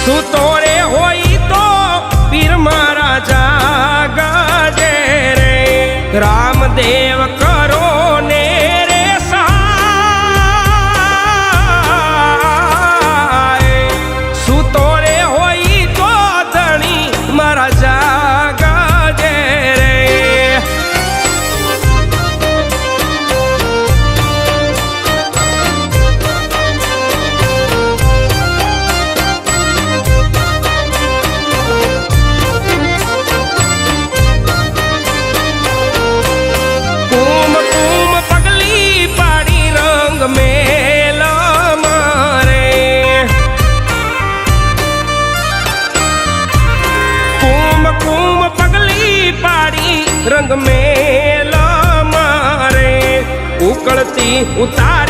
તું તોરે હોય તો પીર મારા જાગજે રે રામદેવ કરો ને રે સહાય શું તોરે હોય તો ધણી મારા જાગજે રે रंग मेला मारे उकड़ती उतार